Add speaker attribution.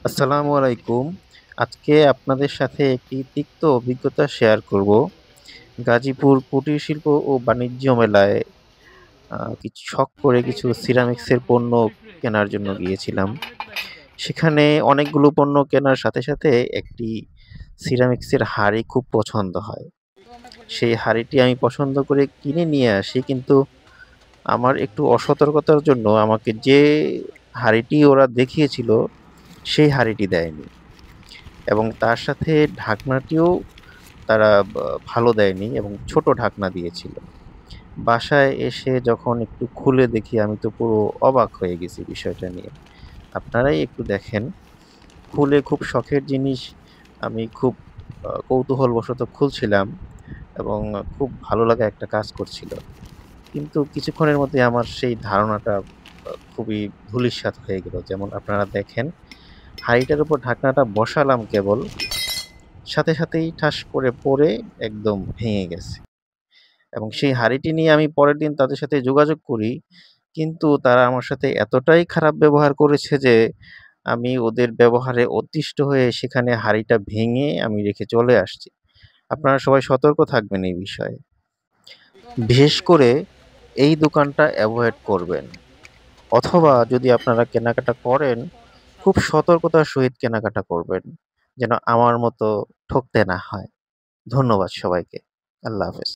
Speaker 1: আসসালামু আলাইকুম। আজকে আপনাদের সাথে একটি তিক্ত অভিজ্ঞতা শেয়ার করব। গাজীপুর কুটির শিল্প ও বাণিজ্য মেলায় কিছু শখ করে কিছু সিরামিক্সের পণ্য কেনার জন্য গিয়েছিলাম। সেখানে অনেকগুলো পণ্য কেনার সাথে, সাথে একটি সিরামিক্সের হাঁড়ি খুব পছন্দ হয়। সেই হাঁড়িটি আমি পছন্দ করে কিনে নিয়ে আসি, কিন্তু আমার একটু অসতর্কতার জন্য আমাকে যে হাঁড়িটি ওরা দেখিয়েছিল, সেই হাঁড়িটি দেয়নি এবং তার সাথে ঢাকনাটিও তারা ভালো দেয়নি এবং ছোট ঢাকনা দিয়েছিল। বাসায় এসে যখন একটু খুলে দেখি আমি তো পুরো অবাক হয়ে গেছি বিষয়টা নিয়ে। আপনারাই একটু দেখেন। খুলে খুব শখের জিনিস আমি খুব কৌতূহলবশত খুলছিলাম এবং খুব ভালো লাগা একটা কাজ করছিল। কিন্তু কিছুক্ষণের মধ্যে আমার সেই ধারণাটা খুবই ধূলিসাৎ হয়ে গেল। যেমন আপনারা দেখেন, হাঁড়িটার উপর ঢাকনাটা বসালাম কেবল, সাথে সাথেই ঠাস করে পড়ে একদম ভেঙে গেছে। এবং সেই হাঁড়িটি নিয়ে আমি পরের দিন তাদের সাথে যোগাযোগ করি। কিন্তু তারা আমার সাথে এতটাই খারাপ ব্যবহার করেছে যে আমি ওদের ব্যবহারে অতিষ্ঠ হয়ে সেখানে হাঁড়িটা ভেঙে আমি রেখে চলে আসছি। আপনারা সবাই সতর্ক থাকবেন এই বিষয়ে। বিশেষ করে এই দোকানটা এভয়েড করবেন। অথবা যদি আপনারা কেনাকাটা করেন, খুব সতর্কতার সহিত কেনাকাটা করবেন। যেন আমার মতো ঠকতে না হয়। ধন্যবাদ সবাইকে। আল্লাহ হাফেজ।